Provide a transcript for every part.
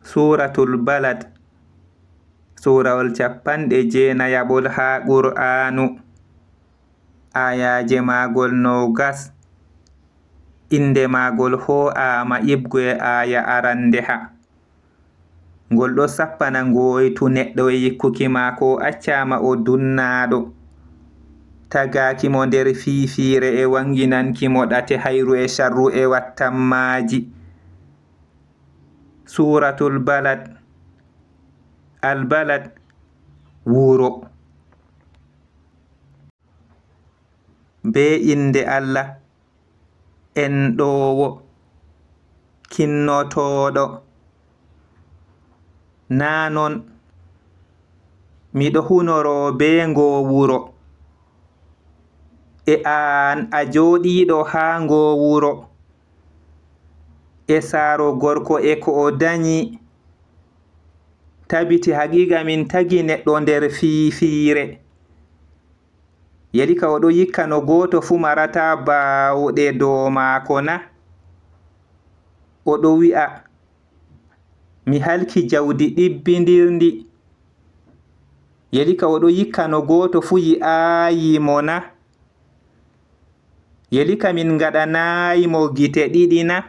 Suratul Balad Surawol capanɗe jeenayaɓol ha Qur'anu. Ayaje magol nogas. Inde magol ho'ama ibgoe aya arande ha. Ngol ɗo sappana ngoytu neɗɗo e yikkuki mako accama o dunnaɗo. Tagaki mo nder fiifire e wanginanki mo ɗate hayru e sharru e wattammaji. Suratul Balad. Al-Balad wuro. Be inde Allah enɗowo kinnotoɗo. Nanon miɗo hunoro be ngo wuro. E an a joɗiɗo ha ngo wuro. E saro gorko e ko o danyi. Tabiti haqiqa min tagi neɗɗo nder fiifire. Yeli ka oɗo yikka no goto fu marata bawɗe dow mako na. Oɗo wi'a mi halki jawdi ɗibbindirndi. Yeli ka oɗo yikka no goto fu yi'ayi mo na. Yeli ka min gaɗanayi mo gite ɗiɗi na.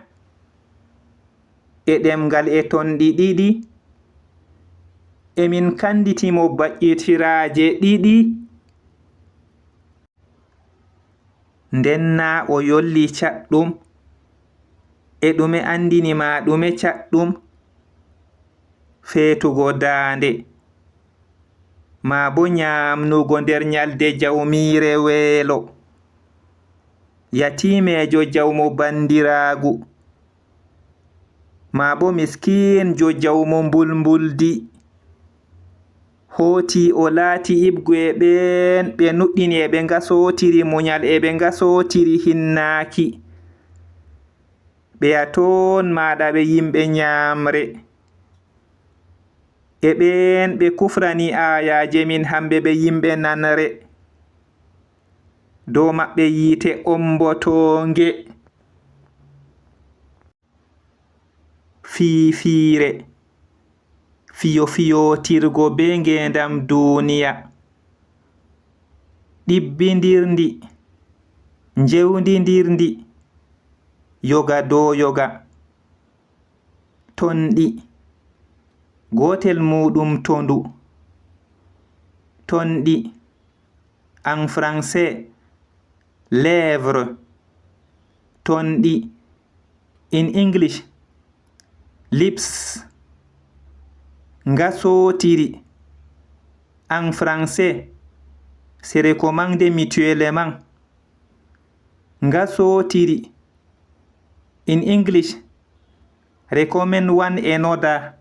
E ɗemgal e tonɗi ɗiɗi. Emin kanditi mo baƴƴitiraje ɗiɗi. Ndenna o yolli chaɗɗum. E ɗume andini ma ɗume chaɗɗum? Feetugo dande. Ma bo nyamnugo nder nyalde jawmire weelo. Yatimejo jawmo bandiragu. Ma bo miskinjo jawmo mbulmbuldi. Hoti o laati ibgoe ɓen ɓe nuɗɗini e ɓe ngasotiri munyal e ɓe ngasotiri hinnaki. Ɓe aton maɗa ɓe yimɓe nyamre. E ɓen ɓe kufrani ayaje min hamɓe ɓe yimɓe nanre. Dow maɓɓe yite ombotonge. Fiifire. Fiyotirgo be ngendam duniya. Ɗibbindirndi. Njewndindirndi. Yoga dow yoga. Tonɗi. Gotel muɗum tondu. Tonɗi. En français lèvre. Tonɗi. In English lips. Ngasotiri. En français c'est recommandé mutuellement. Ngasotiri. In English recommend one another.